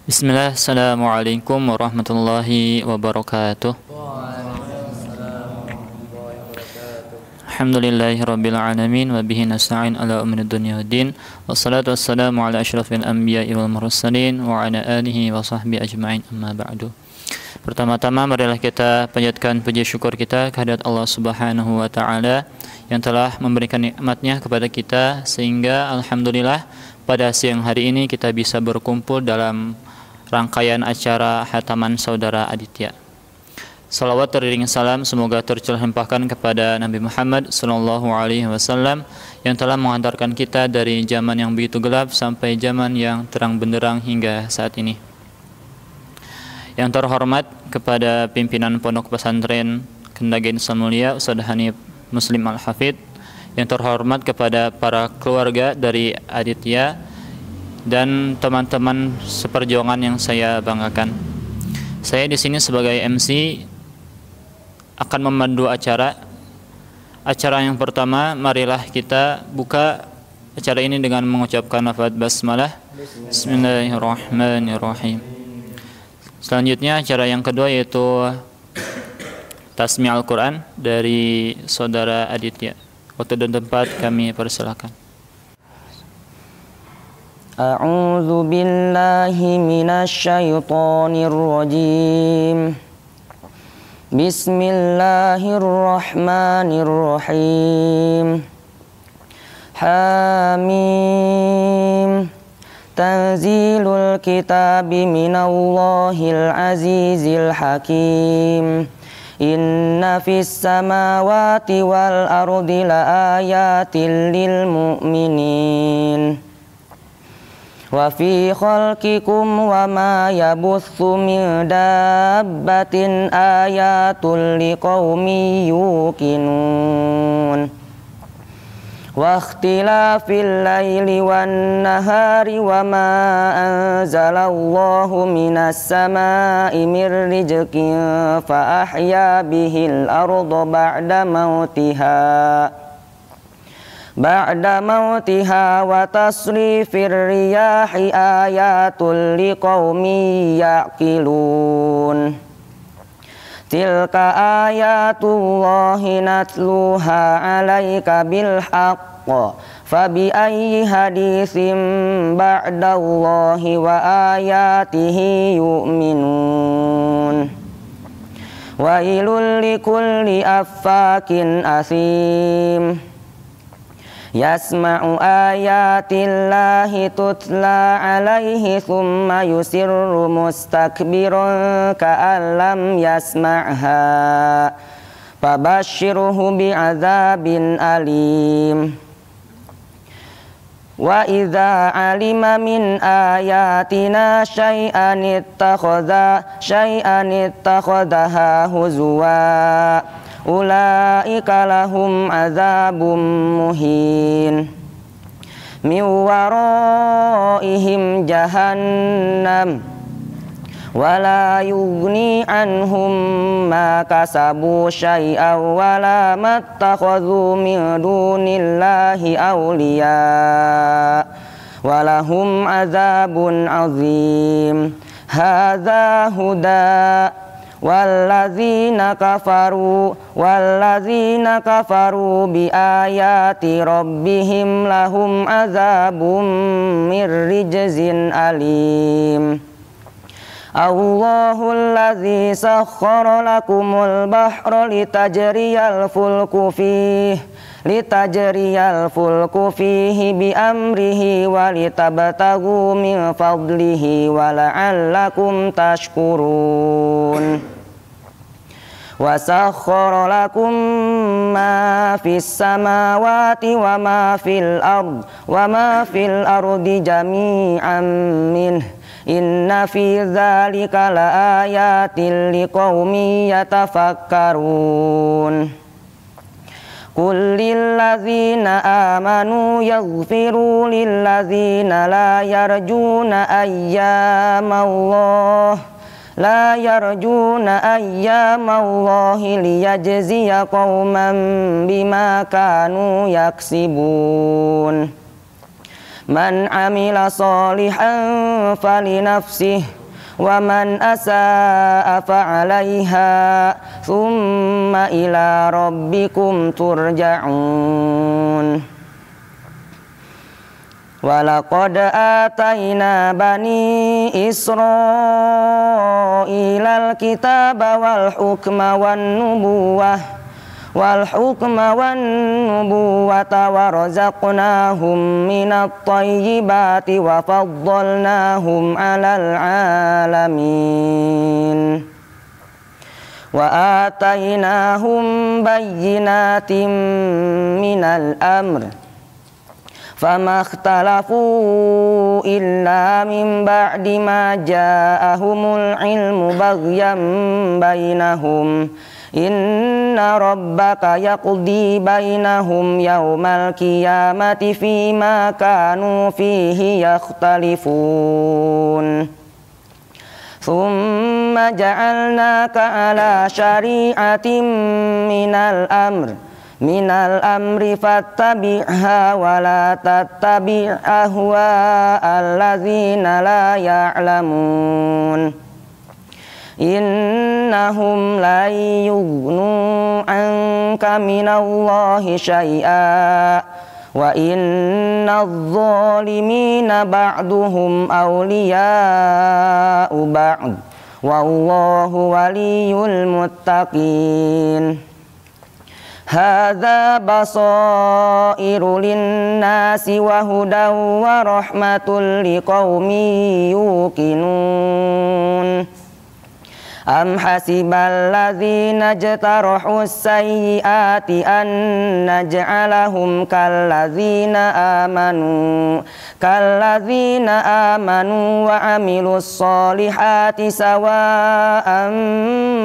Bismillah, assalamualaikum warahmatullahi wabarakatuh. Alhamdulillahi rabbil alamin wa bihi nasta'in ala umuri dunya waddin. Wassalatu wassalamu ala asyrafil anbiya'i wal mursalin wa ala alihi wa sahbihi ajma'in, amma ba'du. Pertama-tama marilah kita panjatkan puji syukur kita kehadirat Allah Subhanahu wa taala yang telah memberikan nikmatnya kepada kita sehingga alhamdulillah pada siang hari ini kita bisa berkumpul dalam rangkaian acara Khataman Saudara Aditya. Salawat teriring salam semoga tercurahkan kepada Nabi Muhammad sallallahu alaihi wasallam yang telah mengantarkan kita dari zaman yang begitu gelap sampai zaman yang terang benderang hingga saat ini. Yang terhormat kepada pimpinan Pondok Pesantren Kendagen Mulia Ustaz Hanif Muslim Al-Hafidh, yang terhormat kepada para keluarga dari Aditya dan teman-teman seperjuangan yang saya banggakan. Saya di sini sebagai MC akan memandu acara. Acara yang pertama, marilah kita buka acara ini dengan mengucapkan lafaz basmalah. Bismillahirrahmanirrahim. Selanjutnya acara yang kedua yaitu Tasmi' Al-Quran dari Saudara Aditya. Waktu dan tempat kami persilakan. A'udzu billahi minasyaitonir rajim. Bismillahirrahmanirrahim. Hamim. Tanzilul kitabi minallahil azizil hakim. Inna fis samawati wal ardi laayatil lil mu'minin. Wa fi khalqikum wa ma yabuthu min dabbatin ayatul liqaumin yuqinun. Wa ikhtilafil laili wan nahari wa ma anzalallahu minas samaa'i mir rizqin fa ahya bihil arda ba'da mautiha wa tasrifir riyahi ayatul liqaumin ya'qilun. Tilka ayatullahi natluha 'alaika bil haqq fabi ayyi haditsin ba'dallahi wa ayatihi yu'minun. Wailul likulli affakin asim yasma'u ayatillahi tutla alaihi thumma yusirru mustakbiran ka'an lam yasma'ha fabashshirhu bi'adzabin alim. Wa idza 'alima min ayatina syai'an ittakhadhaha huzwa ulaika lahum azabum muhin min waraihim jahannam wala yughni anhum ma kasabu syai'an wala mattakhadhu min dunillahi awliya walahum azabun azim. Hadza huda wallazina kafaru bi ayati rabbihim lahum azabum mir rijzin alim. Allahul ladzi sakhkhara lakumul bahra litajriyal fulku fihi bi amrihi wa litabtaghu min fadlihi wa la'allakum tashkurun. Wa sakhkhara lakum ma fis samawati wa ma fil ardi jami'an minhu inna fi dzalika laayatil liqaumin yatafakkarun. Qul lilladzina amanu yaghfiru lilladzina la yarjuna ayyamallahi liyajziya qauman bima kanu yaksibun. Man amila salihan falinafsih ومن أساء فعليها ثم إلى ربكم ترجعون ولقد آتينا بني إسرائيل الكتاب والحكم والنبوة ورزقناهم من الطيبات وفضلناهم على العالمين وآتيناهم بينات من الأمر فما اختلفوا إلا من بعد ما جاءهم العلم بغيا بينهم إن ربك يقضي بينهم يوم القيامة فيما كانوا فيه يختلفون ثم جعلناك على شريعة من الأمر فاتبعها ولا تتبع أهواء الذين لا يعلمون إنهم لن يغنوا عنك من الله شيئا وإن الظالمين بعضهم أولياء بعض والله ولي المتقين هذا بصائر للناس وهدى ورحمة لقوم يوقنون أم حسب الذين اجترحوا السيئات أن نجعلهم كالذين آمنوا وعملوا الصالحات سواء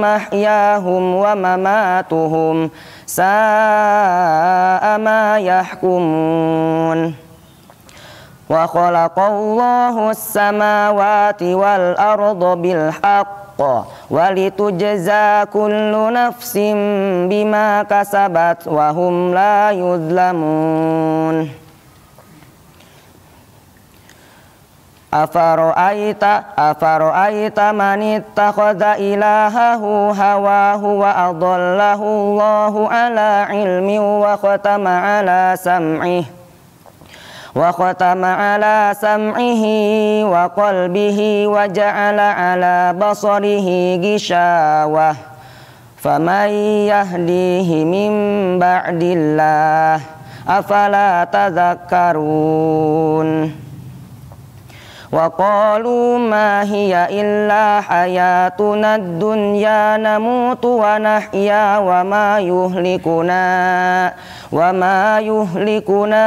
محياهم ومماتهم ساء ما يحكمون وخلق الله السماوات والأرض بالحق ولتجزى كل نفس بما كسبت وهم لا يظلمون أفرأيت من اتخذ إلهه هواه وأضله الله على علم وختم على سمعه وقلبه وجعل على بصره غشاوة فمن يهديه من بعد الله أفلا تذكرون وقالوا ما هي إلا حياتنا الدنيا نموت ونحيا وما يهلكنا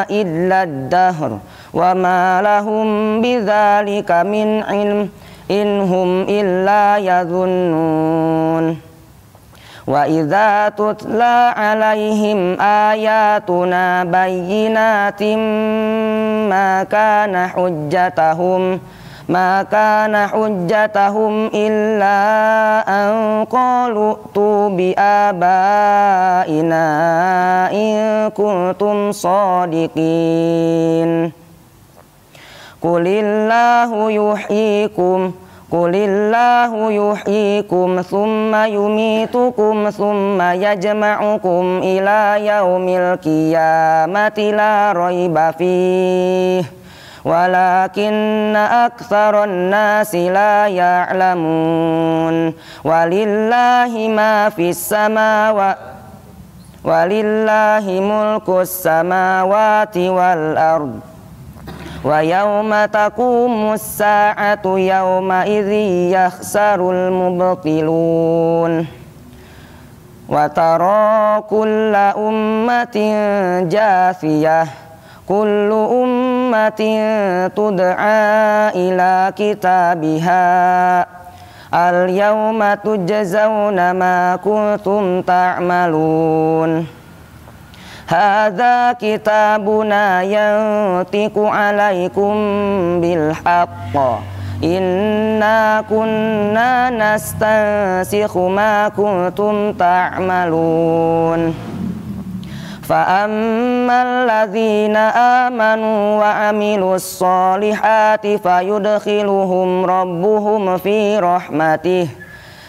إلا الدهر وما لهم بذلك من علم إن هم إلا يظنون وإذا تتلى عليهم آياتنا بينات ما كان حجتهم إلا أن قالوا ائتوا بآبائنا إن كنتم صادقين قل الله يحييكم ثم يميتكم ثم يجمعكم إلى يوم القيامة لا ريب فيه ولكن أكثر الناس لا يعلمون ولله ملك السماوات والأرض ويوم تقوم الساعة يومئذ يخسر المبطلون وترى كل أمة جاثية كل أمة تدعى إلى كتابها اليوم تجزون ما كنتم تعملون هذا كتابنا ينطق عليكم بالحق إنا كنا نستنسخ ما كنتم تعملون فأما الذين آمنوا وعملوا الصالحات فيدخلهم ربهم في رحمته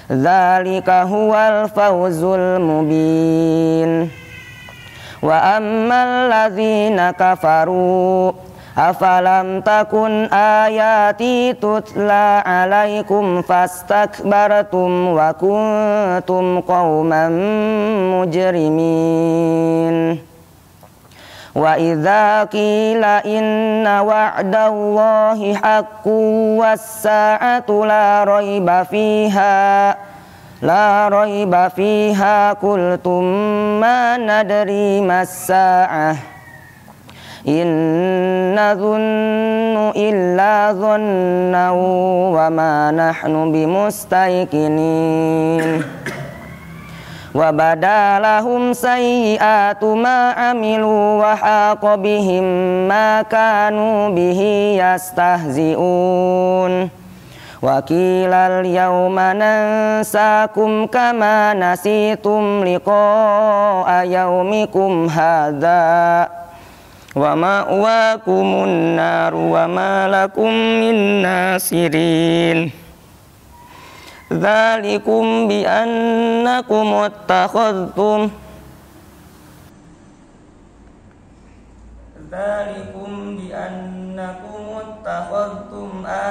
ذلك هو الفوز المبين وأما الذين كفروا أفلم تكن آياتي تتلى عليكم فاستكبرتم وكنتم قوما مجرمين وإذا قيل إن وعد الله حق والساعة لا ريب فيها قلتم ما ندري ما الساعة إن نظن إلا ظنا وما نحن بمستيقنين وبدا لهم سيئات ما عملوا وحاق بهم ما كانوا به يستهزئون وقيل اليوم ننساكم كما نسيتم لقاء يومكم هذا ومأواكم النار وما لكم من ناصرين ذلكم بأنكم اتخذتم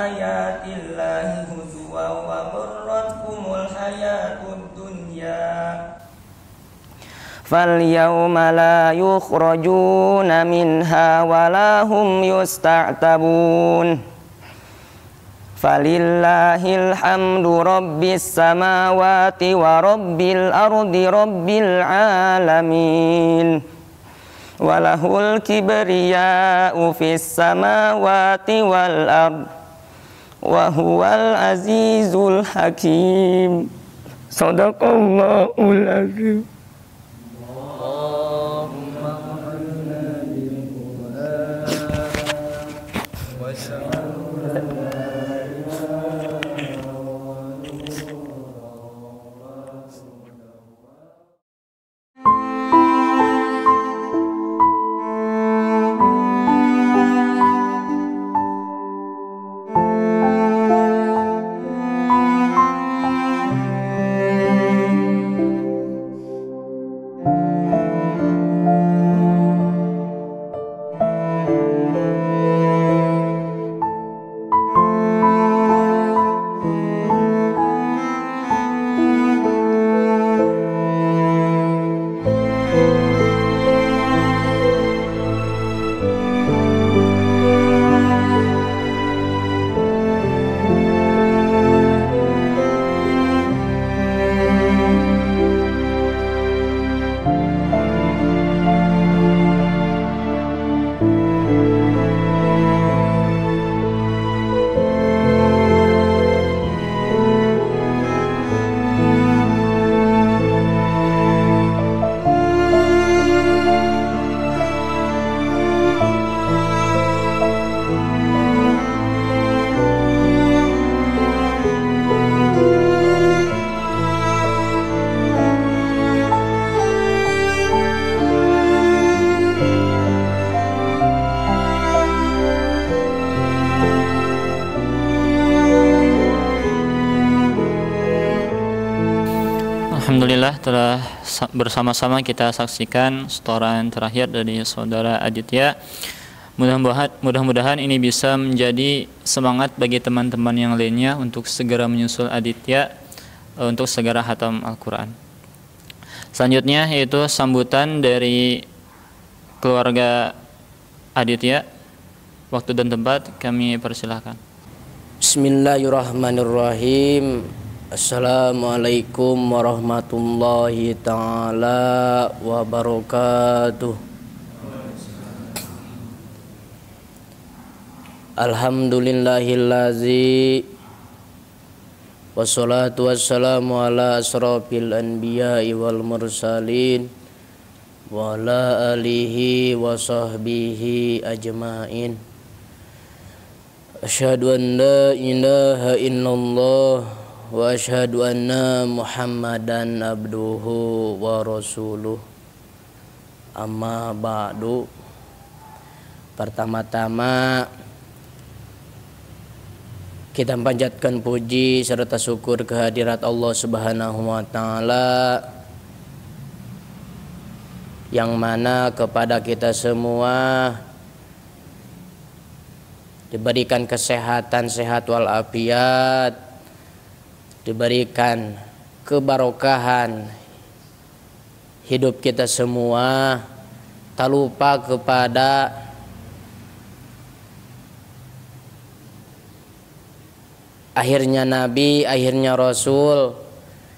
آيات الله هزوا وغرتكم الحياة الدنيا فاليوم لا يخرجون منها ولا هم يستعتبون فلله الحمد رب السماوات ورب الأرض رب العالمين وله الكبرياء في السماوات والأرض وهو العزيز الحكيم صدق الله العظيم. Alhamdulillah telah bersama-sama kita saksikan setoran terakhir dari saudara Aditya. Mudah-mudahan ini bisa menjadi semangat bagi teman-teman yang lainnya untuk segera menyusul Aditya untuk segera hatam Al-Quran. Selanjutnya yaitu sambutan dari keluarga Aditya. Waktu dan tempat kami persilahkan. Bismillahirrahmanirrahim. Assalamualaikum warahmatullahi ta'ala wabarakatuh. Alhamdulillahillazi wassalatu wassalamu ala asrafil anbiya'i wal mursalin wa ala alihi wa sahbihi ajma'in. Asyhadu an la ilaha illallah wa asyhadu anna Muhammadan abduhu wa rasuluh. Amma ba'du. Pertama-tama kita panjatkan puji serta syukur kehadirat Allah Subhanahu wa taala, yang mana kepada kita semua diberikan kesehatan sehat walafiat, diberikan kebarokahan hidup kita semua, tak lupa kepada akhirnya Nabi, akhirnya Rasul,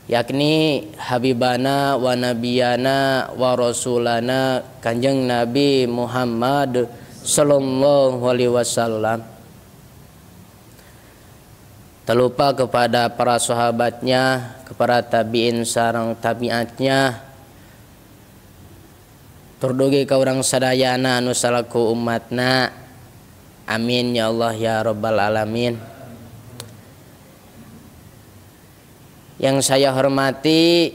yakni Habibana wa Nabiyana wa Rasulana Kanjeng Nabi Muhammad Sallallahu Alaihi Wasallam. Tak lupa kepada para sahabatnya, kepada tabi'in sareng tabi'atnya, turdugi ka urang sadayana anu salaku umatna. Amin ya Allah ya Rabbal Alamin. Yang saya hormati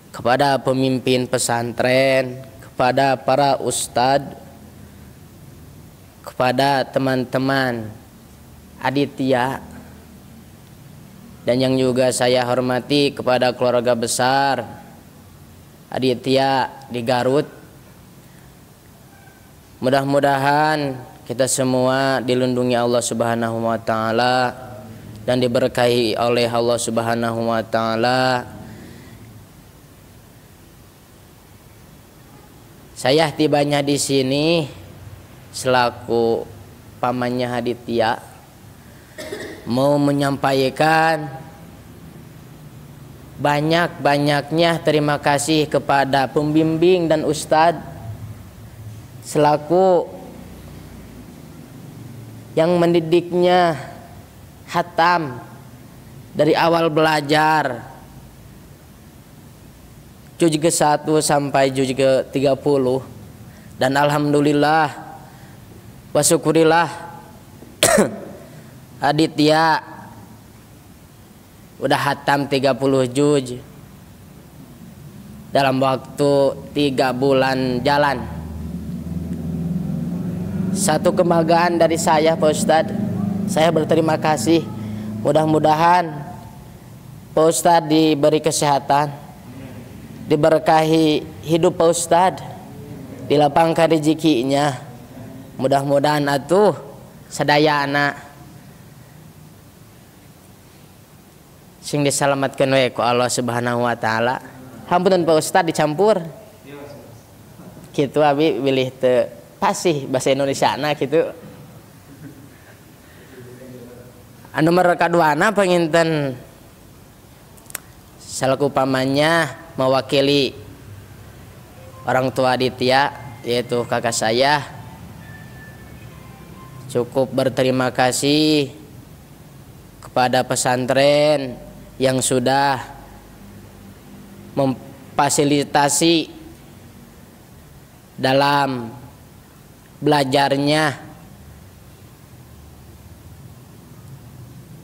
kepada pemimpin pesantren, kepada para ustadz, kepada teman-teman Aditya, dan yang juga saya hormati kepada keluarga besar Aditya di Garut. Mudah-mudahan kita semua dilindungi Allah Subhanahu wa taala dan diberkahi oleh Allah Subhanahu wa taala. Saya tibanya di sini selaku pamannya Aditya mau menyampaikan banyak-banyaknya terima kasih kepada pembimbing dan ustadz selaku yang mendidiknya hatam dari awal belajar juz ke-1 sampai juz ke-30, dan alhamdulillah wa syukurillah Aditya udah hatam 30 juz dalam waktu 3 bulan jalan. Satu kebanggaan dari saya Pak Ustadz. Saya berterima kasih. Mudah-mudahan Pak Ustadz diberi kesehatan, diberkahi hidup Pak Ustadz, dilapangkan rezekinya. Mudah-mudahan atuh sadaya anak sing diselamatkan we ku Allah Subhanahu wa taala. Hampunten Pak Ustadz dicampur. Kitu abi bilih teu fasih bahasa Indonesia na kitu. Anu nomor kaduana penginten selaku pamannya mewakili orang tua Aditya, yaitu kakak saya, cukup berterima kasih kepada pesantren yang sudah memfasilitasi dalam belajarnya,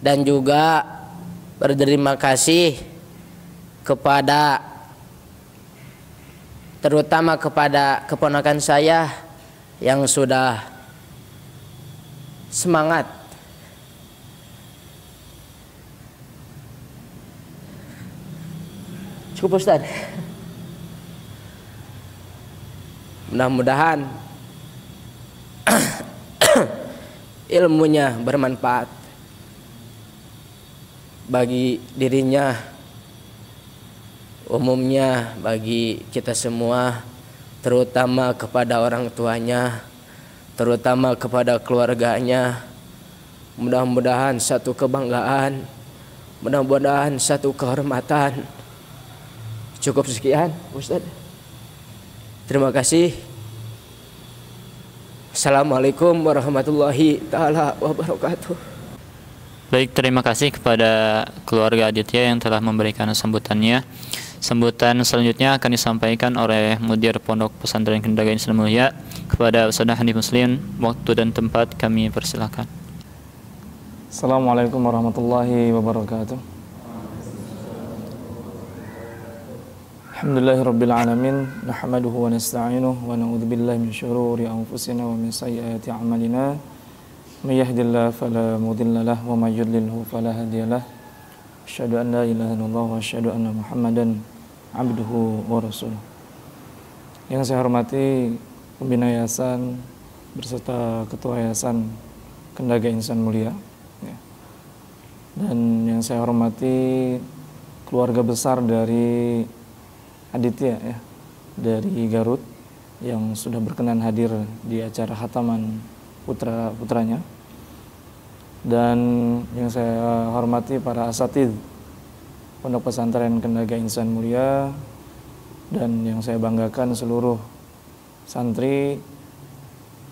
dan juga berterima kasih kepada terutama kepada keponakan saya yang sudah semangat cukup Ustaz. Mudah-mudahan ilmunya bermanfaat bagi dirinya, umumnya bagi kita semua, terutama kepada orang tuanya, terutama kepada keluarganya. Mudah-mudahan satu kebanggaan, mudah-mudahan satu kehormatan. Cukup sekian Ustaz. Terima kasih. Assalamualaikum warahmatullahi ta'ala wabarakatuh. Baik, terima kasih kepada keluarga Aditya yang telah memberikan sambutannya. Sambutan selanjutnya akan disampaikan oleh Mudir Pondok Pesantren Kendaga Islam Mulia. Kepada Ustaz Hanif Muslim, waktu dan tempat kami persilakan. Assalamualaikum warahmatullahi wabarakatuh. Alhamdulillahirabbil alamin, nahmaduhu wa nasta'inuhu wa na'udzu billahi min syururi anfusina wa min sayyiati a'malina. May yahdihillahu fala mudilla lahu wa may yudlilhu fala hadiyalah. Asyhadu an la ilaha illallah wa asyhadu anna Muhammadan abduhu wa rasuluh. Yang saya hormati pembina yayasan berserta ketua yayasan Kendaga Insan Mulia, ya. Dan yang saya hormati keluarga besar dari Aditya, ya, dari Garut yang sudah berkenan hadir di acara khataman putranya, dan yang saya hormati para asatidz Pondok Pesantren Kendaga Insan Mulia, dan yang saya banggakan seluruh santri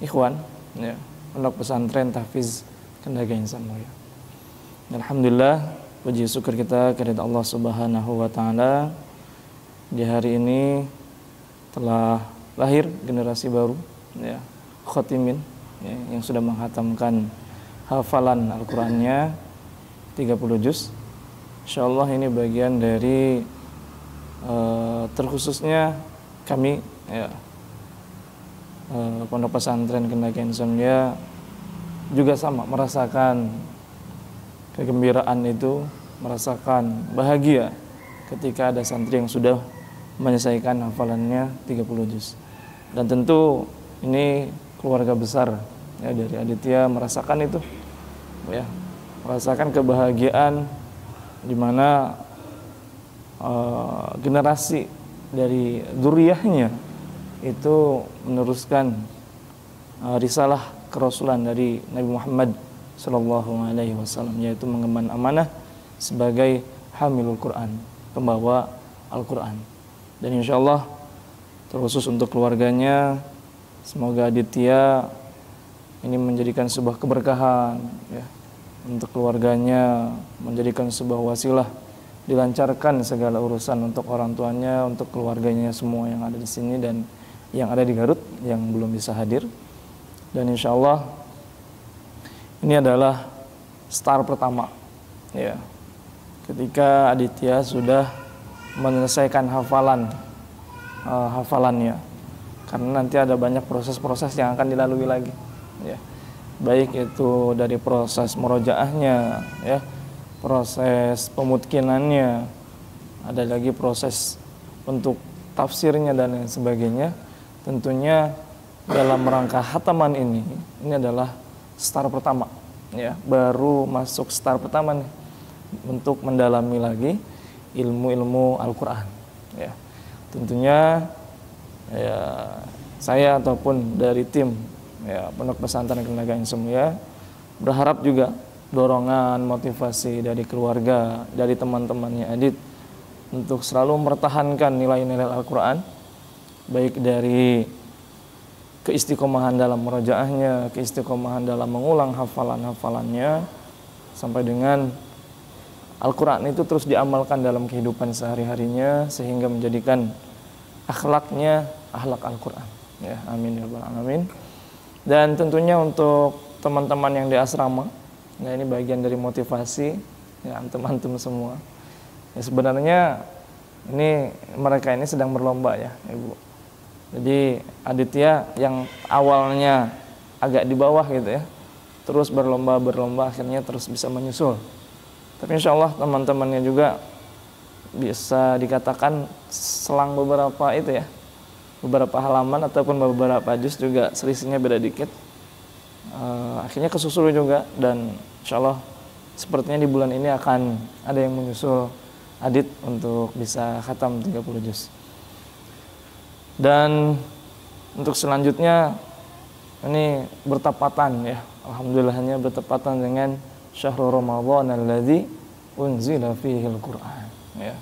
ikhwan, ya, Pondok Pesantren Tahfiz Kendaga Insan Mulia. Alhamdulillah, puji syukur kita kepada Allah Subhanahu wa taala. Di hari ini telah lahir generasi baru, ya, khotimin, ya, yang sudah menghatamkan hafalan Al-Qur'annya 30 juz. Insyaallah ini bagian dari terkhususnya kami, ya, Pondok Pesantren Kendaga Insan Mulia juga sama merasakan kegembiraan itu, merasakan bahagia ketika ada santri yang sudah menyelesaikan hafalannya 30 juz. Dan tentu ini keluarga besar, ya, dari Aditya merasakan itu, ya, merasakan kebahagiaan di mana generasi dari dzurriyyahnya itu meneruskan risalah kerasulan dari Nabi Muhammad sallallahu alaihi wasallam, yaitu mengemban amanah sebagai hamilul Quran, pembawa Al-Quran. Dan insya Allah terkhusus untuk keluarganya, semoga Aditya ini menjadikan sebuah keberkahan, ya, untuk keluarganya, menjadikan sebuah wasilah dilancarkan segala urusan untuk orang tuanya, untuk keluarganya semua yang ada di sini dan yang ada di Garut yang belum bisa hadir. Dan insya Allah ini adalah star pertama, ya, ketika Aditya sudah menyelesaikan hafalannya, karena nanti ada banyak proses-proses yang akan dilalui lagi, ya, baik itu dari proses murojaahnya, ya, proses pemutkinannya, ada lagi proses untuk tafsirnya dan lain sebagainya. Tentunya dalam rangka khataman ini adalah star pertama, ya, baru masuk star pertama nih untuk mendalami lagi ilmu-ilmu Al-Quran, ya. Tentunya, ya, saya ataupun dari tim, ya, Pondok Pesantren Kendaga Insan Mulia berharap juga dorongan motivasi dari keluarga, dari teman-temannya Adit untuk selalu mempertahankan nilai-nilai Al-Quran, baik dari keistiqomahan dalam murojaahnya, keistiqomahan dalam mengulang hafalannya, sampai dengan Al-Quran itu terus diamalkan dalam kehidupan sehari-harinya sehingga menjadikan akhlaknya akhlak Al-Quran, ya, amin ya rabbal alamin. Dan tentunya untuk teman-teman yang di asrama, nah ini bagian dari motivasi, ya, antum-antum semua, ya, sebenarnya ini mereka ini sedang berlomba, ya, Ibu. Jadi Aditya yang awalnya agak di bawah gitu, ya, terus berlomba akhirnya terus bisa menyusul. Tapi insya Allah teman-temannya juga bisa dikatakan selang beberapa itu, ya, beberapa halaman ataupun beberapa juz juga selisihnya beda dikit, akhirnya kesusul juga. Dan insya Allah sepertinya di bulan ini akan ada yang menyusul Adit untuk bisa khatam 30 juz. Dan untuk selanjutnya ini bertepatan, ya, alhamdulillahnya bertepatan dengan Syahrul Ramadan alladzi unzila fihil Qur'an, ya.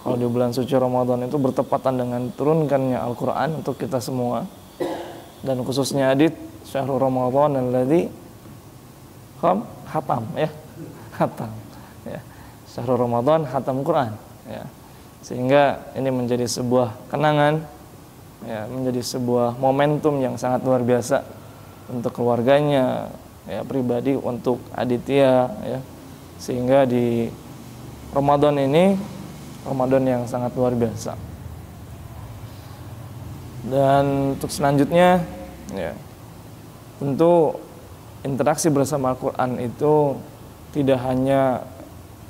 Kalau di bulan suci Ramadan itu bertepatan dengan turunkannya Al-Qur'an untuk kita semua, dan khususnya Adit Syahrul Ramadan alladzi khatam, ya, khatam, ya, Syahrul Ramadan khatam Qur'an, ya. Sehingga ini menjadi sebuah kenangan, ya, menjadi sebuah momentum yang sangat luar biasa untuk keluarganya, ya, pribadi untuk Aditya, ya, sehingga di Ramadan ini Ramadan yang sangat luar biasa, Dan untuk selanjutnya, ya, tentu interaksi bersama Al-Quran itu tidak hanya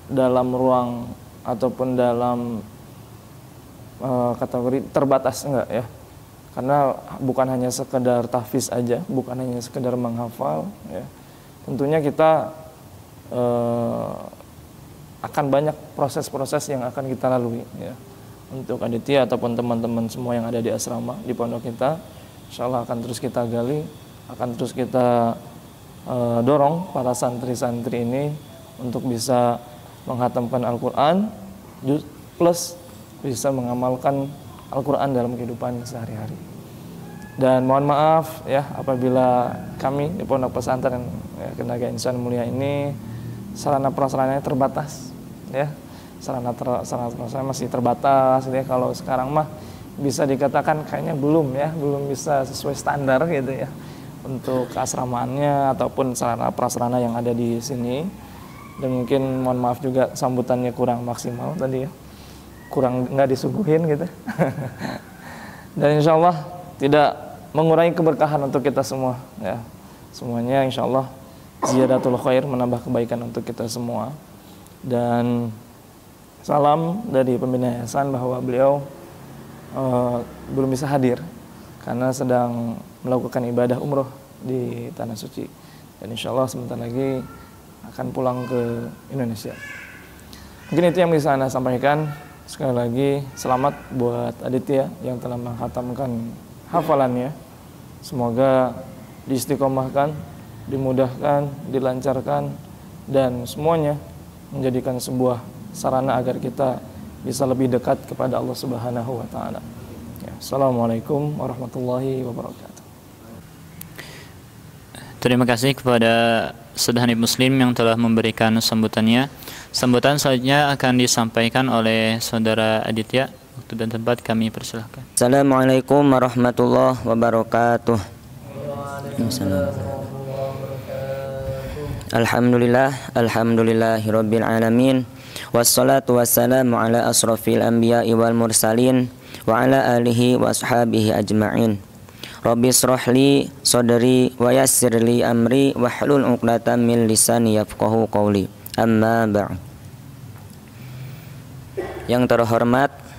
dalam ruang ataupun dalam kategori terbatas, enggak ya. Karena bukan hanya sekedar tahfiz aja, bukan hanya sekedar menghafal, ya. Tentunya kita akan banyak proses-proses yang akan kita lalui, ya. Untuk Aditya ataupun teman-teman semua yang ada di asrama, di pondok kita, insya Allah akan terus kita gali, akan terus kita dorong para santri-santri ini untuk bisa menghatamkan Al-Quran plus bisa mengamalkan Al-Quran dalam kehidupan sehari-hari. Dan mohon maaf ya apabila kami di Pondok Pesantren Tenaga Insan Mulia ini sarana prasarananya terbatas, ya. Sarana prasarana masih terbatas, ya. Kalau sekarang mah bisa dikatakan kayaknya belum bisa sesuai standar gitu ya untuk keasramaannya ataupun sarana prasarana yang ada di sini. Dan mungkin mohon maaf juga sambutannya kurang maksimal tadi ya, kurang nggak disuguhin gitu. Dan insya Allah tidak mengurangi keberkahan untuk kita semua, ya. Semuanya insya Allah ziyadatul khair, menambah kebaikan untuk kita semua. Dan salam dari pembina yayasan bahwa beliau belum bisa hadir karena sedang melakukan ibadah umroh di Tanah Suci. Dan insya Allah sebentar lagi akan pulang ke Indonesia. Mungkin itu yang bisa Anda sampaikan. Sekali lagi selamat buat Aditya yang telah menghatamkan hafalannya. Semoga diistiqomahkan, dimudahkan, dilancarkan, dan semuanya menjadikan sebuah sarana agar kita bisa lebih dekat kepada Allah Subhanahu wa Ta'ala. Ya, Assalamualaikum warahmatullahi wabarakatuh. Terima kasih kepada Saudara Muslim yang telah memberikan sambutannya. Sambutan selanjutnya akan disampaikan oleh Saudara Aditya. Waktu dan tempat kami persilahkan. Assalamualaikum warahmatullahi wabarakatuh. Alhamdulillahirabbil alamin. Wassalatu wassalamu ala asrofil anbiya'i wal mursalin wa ala alihi wa ashabihi ajma'in. Rabbi shrahli sadri wa yassirli amri wahlul 'uqdatam min lisani yafqahu qawli. Amma ba'd. Yang terhormat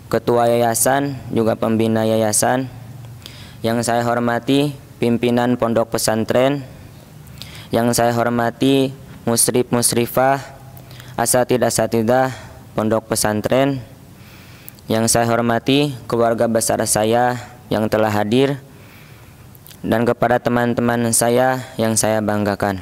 Ketua Yayasan juga pembina Yayasan, yang saya hormati pimpinan Pondok Pesantren, yang saya hormati musrif-musrifah, asatid-asatidah Pondok Pesantren, yang saya hormati keluarga besar saya yang telah hadir, dan kepada teman-teman saya yang saya banggakan.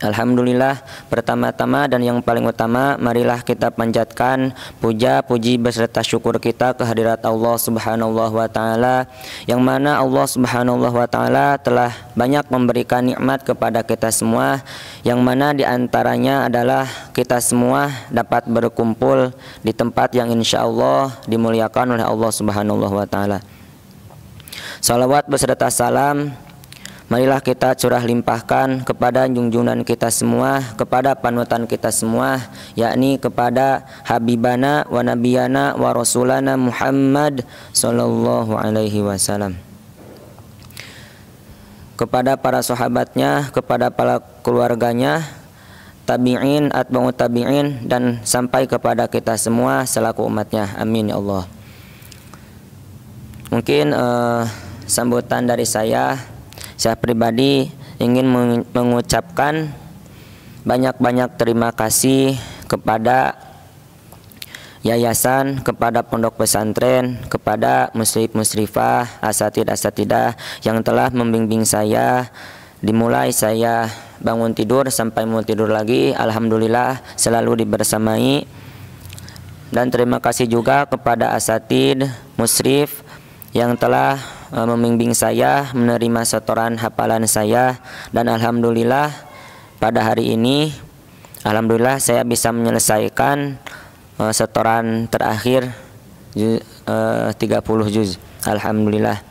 Alhamdulillah, pertama-tama dan yang paling utama, marilah kita panjatkan puja, puji beserta syukur kita kehadirat Allah Subhanahu wa Ta'ala, yang mana Allah Subhanahu wa Ta'ala telah banyak memberikan nikmat kepada kita semua, yang mana diantaranya adalah kita semua dapat berkumpul di tempat yang insya Allah dimuliakan oleh Allah Subhanahu wa Ta'ala. Salawat beserta salam marilah kita curah limpahkan kepada junjungan kita semua, kepada panutan kita semua, yakni kepada Habibana wa Nabiyana wa Rasulana Muhammad sallallahu alaihi wasallam. Kepada para sahabatnya, kepada para keluarganya, tabi'in, atba'u tabi'in, dan sampai kepada kita semua selaku umatnya. Amin ya Allah. Mungkin sambutan dari saya pribadi ingin mengucapkan banyak-banyak terima kasih kepada yayasan, kepada Pondok Pesantren, kepada musrif-musrifah, asatid-asatidah yang telah membimbing saya. Dimulai saya bangun tidur sampai mau tidur lagi, alhamdulillah selalu dibersamai. Dan terima kasih juga kepada asatid, musrif yang telah membimbing saya, menerima setoran hafalan saya, dan alhamdulillah pada hari ini alhamdulillah saya bisa menyelesaikan setoran terakhir 30 juz. Alhamdulillah.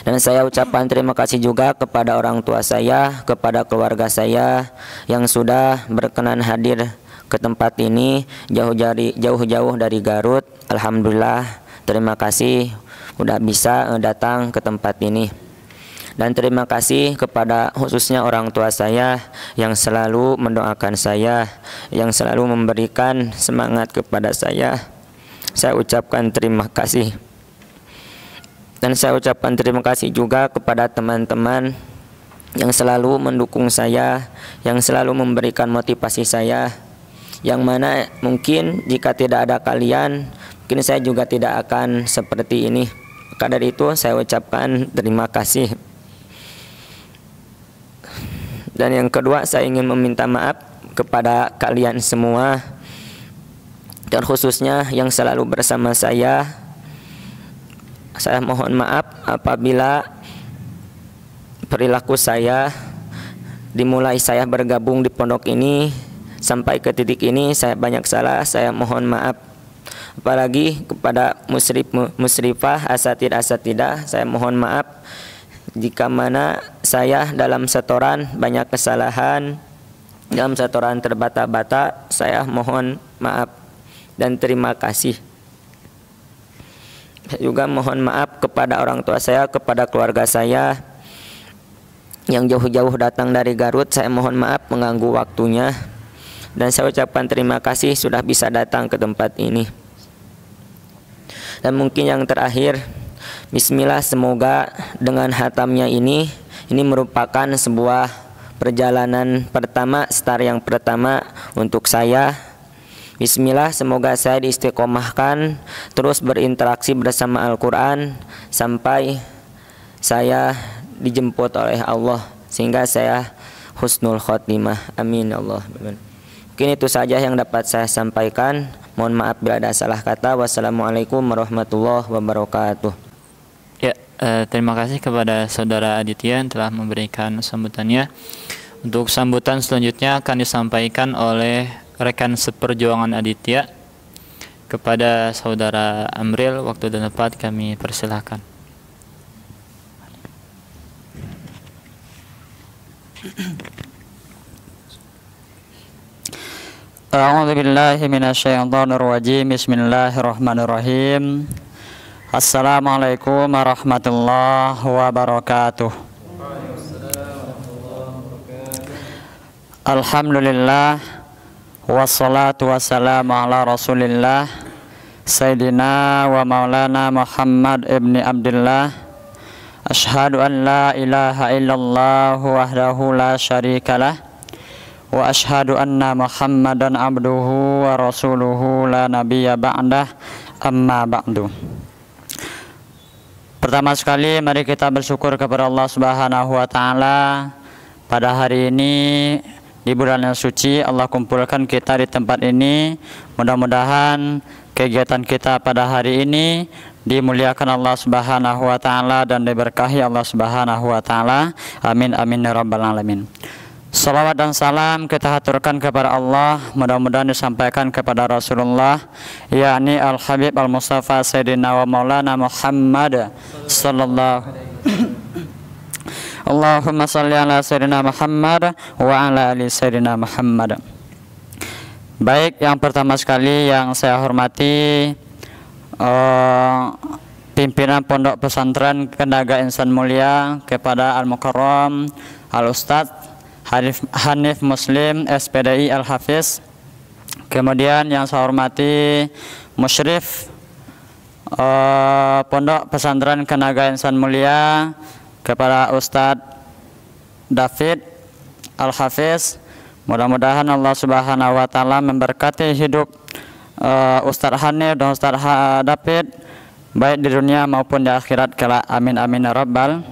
Dan saya ucapkan terima kasih juga kepada orang tua saya, kepada keluarga saya yang sudah berkenan hadir ke tempat ini jauh-jauh dari Garut. Alhamdulillah, terima kasih. udah bisa datang ke tempat ini. Dan terima kasih kepada khususnya orang tua saya yang selalu mendoakan saya, yang selalu memberikan semangat kepada saya. Saya ucapkan terima kasih. Dan saya ucapkan terima kasih juga kepada teman-teman yang selalu mendukung saya, yang selalu memberikan motivasi saya, yang mana mungkin jika tidak ada kalian, mungkin saya juga tidak akan seperti ini. Maka dari itu saya ucapkan terima kasih. Dan yang kedua, saya ingin meminta maaf kepada kalian semua, dan khususnya yang selalu bersama saya. Saya mohon maaf apabila perilaku saya dimulai saya bergabung di pondok ini sampai ke titik ini saya banyak salah. Saya mohon maaf. Apalagi kepada musyrifah, asatidah, saya mohon maaf jika mana saya dalam setoran banyak kesalahan, dalam setoran terbata-bata. Saya mohon maaf dan terima kasih. Saya juga mohon maaf kepada orang tua saya, kepada keluarga saya yang jauh-jauh datang dari Garut. Saya mohon maaf mengganggu waktunya, dan saya ucapkan terima kasih sudah bisa datang ke tempat ini. Dan mungkin yang terakhir, bismillah, semoga dengan hatamnya ini merupakan sebuah perjalanan pertama, start yang pertama untuk saya. Bismillah, semoga saya diistiqomahkan terus berinteraksi bersama Al-Quran sampai saya dijemput oleh Allah, sehingga saya husnul khotimah. Amin Allah. Mungkin itu saja yang dapat saya sampaikan. Mohon maaf bila ada salah kata. Wassalamualaikum warahmatullahi wabarakatuh. Ya, terima kasih kepada Saudara Aditya yang telah memberikan sambutannya. Untuk sambutan selanjutnya akan disampaikan oleh rekan seperjuangan Aditya kepada Saudara Amril. Waktu dan tempat kami persilahkan. A'udzu billahi minasyaitonir rajim. Bismillahirrahmanirrahim. Assalamualaikum warahmatullahi wabarakatuh. Alhamdulillah, wassalatu wassalamu ala Rasulillah Sayyidina wa maulana Muhammad ibni Abdullah. Ashhadu an la ilaha illallah wahdahu la syarikalah, wa ashhadu anna Muhammadan abduhu wa rasuluhu la nabiyya ba'dah, amma ba'du. Pertama sekali mari kita bersyukur kepada Allah Subhanahu wa taala. Pada hari ini di bulan yang suci Allah kumpulkan kita di tempat ini. Mudah-mudahan kegiatan kita pada hari ini dimuliakan Allah Subhanahu wa taala dan diberkahi Allah Subhanahu wa taala. Amin amin ya rabbal alamin. Salawat dan salam kita haturkan kepada Allah, mudah-mudahan disampaikan kepada Rasulullah, yakni Al-Habib Al-Mustafa Sayyidina wa Maulana Muhammad sallallahu Allahumma salli ala Sayyidina Muhammad wa ala ali Sayyidina Muhammad. Baik, yang pertama sekali yang saya hormati pimpinan Pondok Pesantren Kendaga Insan Mulia, kepada Al-Mukarram Al-Ustadz Hanif Muslim SPDI Al-Hafiz. Kemudian yang saya hormati Musyrif Pondok Pesantren Kendaga Insan Mulia, kepada Ustadz David Al-Hafiz. Mudah-mudahan Allah Subhanahu wa taala memberkati hidup Ustadz Hanif dan Ustadz David baik di dunia maupun di akhirat kelak. Amin amin ya rabbal.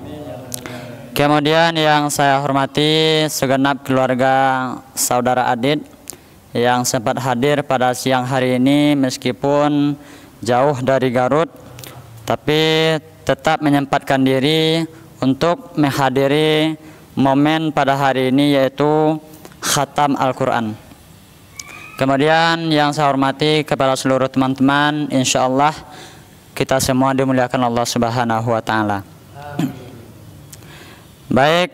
Kemudian yang saya hormati segenap keluarga Saudara Adit yang sempat hadir pada siang hari ini meskipun jauh dari Garut, tapi tetap menyempatkan diri untuk menghadiri momen pada hari ini, yaitu khatam Al-Quran. Kemudian yang saya hormati kepada seluruh teman-teman, insya Allah kita semua dimuliakan Allah Subhanahu wa taala. Baik,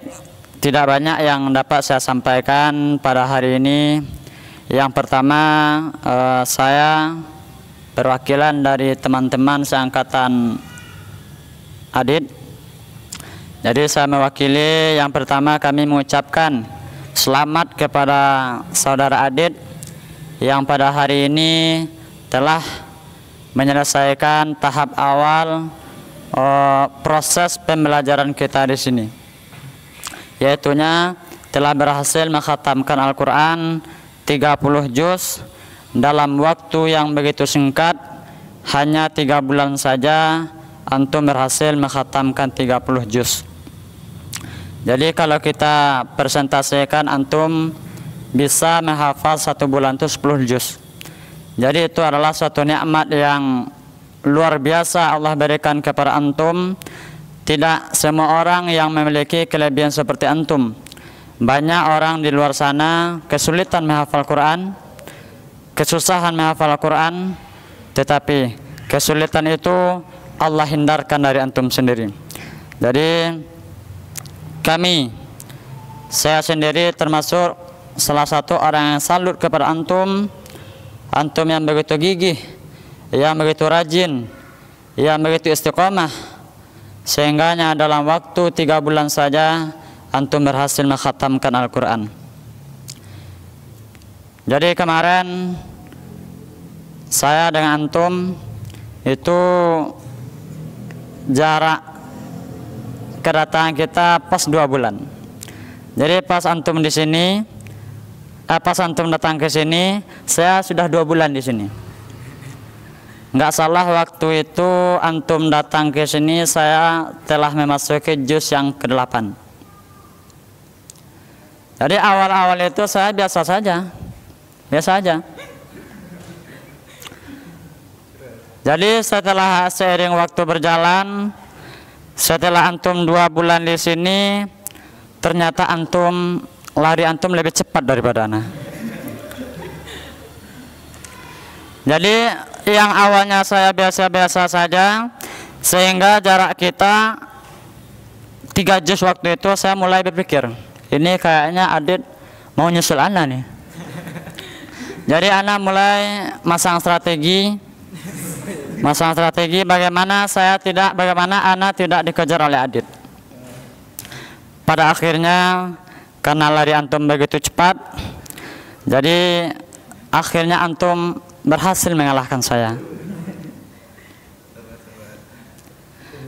tidak banyak yang dapat saya sampaikan pada hari ini. Yang pertama, saya perwakilan dari teman-teman seangkatan Adit. Jadi saya mewakili, yang pertama kami mengucapkan selamat kepada saudara Adit yang pada hari ini telah menyelesaikan tahap awal proses pembelajaran kita di sini, yaitunya telah berhasil mengkhatamkan Al-Quran 30 juz dalam waktu yang begitu singkat, hanya 3 bulan saja antum berhasil mengkhatamkan 30 juz. Jadi kalau kita presentasikan, antum bisa menghafal 1 bulan itu 10 juz. Jadi itu adalah suatu nikmat yang luar biasa Allah berikan kepada antum. Tidak semua orang yang memiliki kelebihan seperti antum. Banyak orang di luar sana kesulitan menghafal Quran, kesusahan menghafal Quran, tetapi kesulitan itu Allah hindarkan dari antum sendiri. Jadi saya sendiri termasuk salah satu orang yang salut kepada antum yang begitu gigih, yang begitu rajin, yang begitu istiqomah, sehingganya dalam waktu 3 bulan saja antum berhasil mengkhatamkan Al-Quran. Jadi kemarin saya dengan antum itu jarak kedatangan kita pas 2 bulan. Jadi pas antum di sini, pas antum datang ke sini, saya sudah 2 bulan di sini. Nggak salah waktu itu antum datang ke sini, saya telah memasuki juz yang ke-8. Jadi awal-awal itu saya biasa saja. Jadi setelah seiring waktu berjalan, setelah antum 2 bulan di sini, ternyata lari antum lebih cepat daripada ana. Jadi yang awalnya saya biasa-biasa saja, sehingga jarak kita 3 juz waktu itu, saya mulai berpikir, ini kayaknya Adit mau nyusul ana nih. Jadi ana mulai masang strategi bagaimana ana tidak dikejar oleh Adit. Pada akhirnya karena lari antum begitu cepat, jadi akhirnya antum berhasil mengalahkan saya.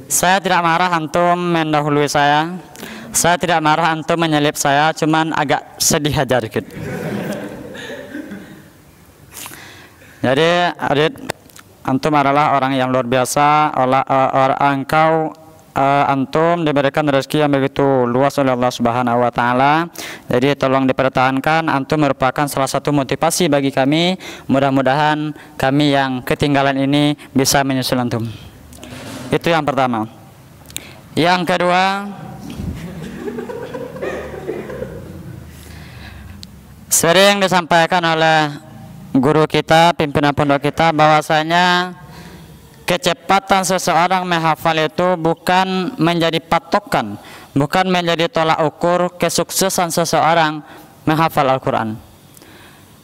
Saya tidak marah antum mendahului saya. Saya tidak marah antum menyelip saya, cuman agak sedih aja dikit. Jadi Adit, antum adalah orang yang luar biasa. Antum diberikan rezeki yang begitu luas oleh Allah Subhanahu wa taala. Jadi tolong dipertahankan. Antum merupakan salah satu motivasi bagi kami. Mudah-mudahan kami yang ketinggalan ini bisa menyusul antum. Itu yang pertama. Yang kedua, sering disampaikan oleh guru kita, pimpinan pondok kita, bahwasanya kecepatan seseorang menghafal itu bukan menjadi patokan, bukan menjadi tolak ukur kesuksesan seseorang menghafal Al-Quran.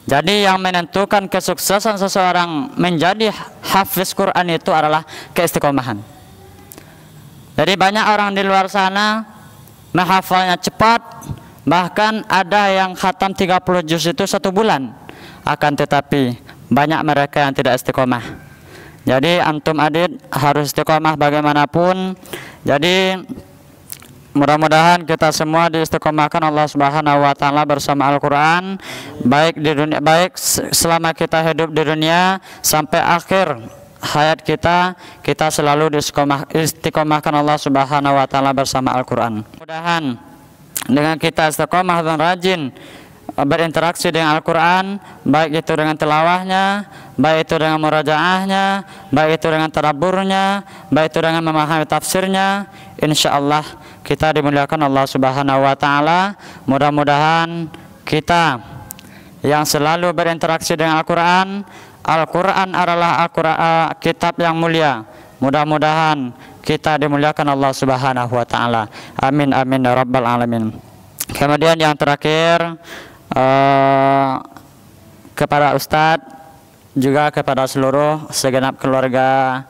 Jadi yang menentukan kesuksesan seseorang menjadi hafiz Quran itu adalah keistiqomahan. Jadi banyak orang di luar sana menghafalnya cepat, bahkan ada yang khatam 30 juz itu 1 bulan. Akan tetapi banyak mereka yang tidak istiqomah. Jadi antum Adit harus istiqomah bagaimanapun. Jadi mudah-mudahan kita semua diistiqomahkan Allah Subhanahu wa taala bersama Al-Qur'an, baik di dunia, baik selama kita hidup di dunia sampai akhir hayat kita selalu diistiqomahkan Allah Subhanahu wa taala bersama Al-Qur'an. Mudah-mudahan dengan kita istiqomah dan rajin berinteraksi dengan Al-Quran, baik itu dengan tilawahnya, baik itu dengan murajaahnya, baik itu dengan tadabburnya, baik itu dengan memahami tafsirnya, insya Allah kita dimuliakan Allah Subhanahu wa taala. Mudah-mudahan kita yang selalu berinteraksi dengan Al-Quran, Al-Quran adalah kitab yang mulia. Mudah-mudahan kita dimuliakan Allah Subhanahu wa taala. Amin amin ya rabbal alamin. Kemudian yang terakhir, kepada Ustadz, juga kepada seluruh segenap keluarga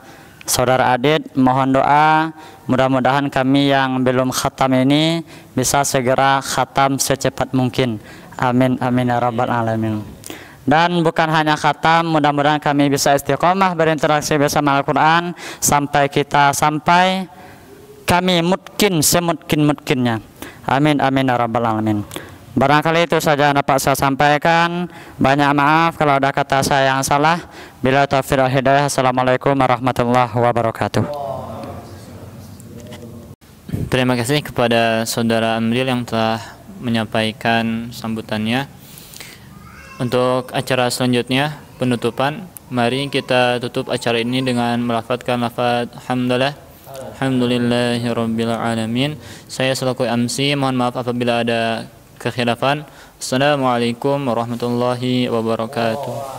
Saudara Adit mohon doa, mudah-mudahan kami yang belum khatam ini bisa segera khatam secepat mungkin. Amin amin ya rabbal alamin. Dan bukan hanya khatam, mudah-mudahan kami bisa istiqomah berinteraksi bersama Al-Quran sampai kami mungkin semungkin-mungkinnya. Amin amin ya rabbal alamin. Barangkali itu saja yang dapat saya sampaikan. Banyak maaf kalau ada kata saya yang salah. Bila taufiq wal hidayah. Assalamualaikum warahmatullahi wabarakatuh. Terima kasih kepada Saudara Amril yang telah menyampaikan sambutannya. Untuk acara selanjutnya, penutupan, mari kita tutup acara ini dengan melafadzkan lafaz hamdalah. Alhamdulillahirabbil alamin. Saya selaku MC mohon maaf apabila ada kekhilafan. Assalamualaikum warahmatullahi wabarakatuh.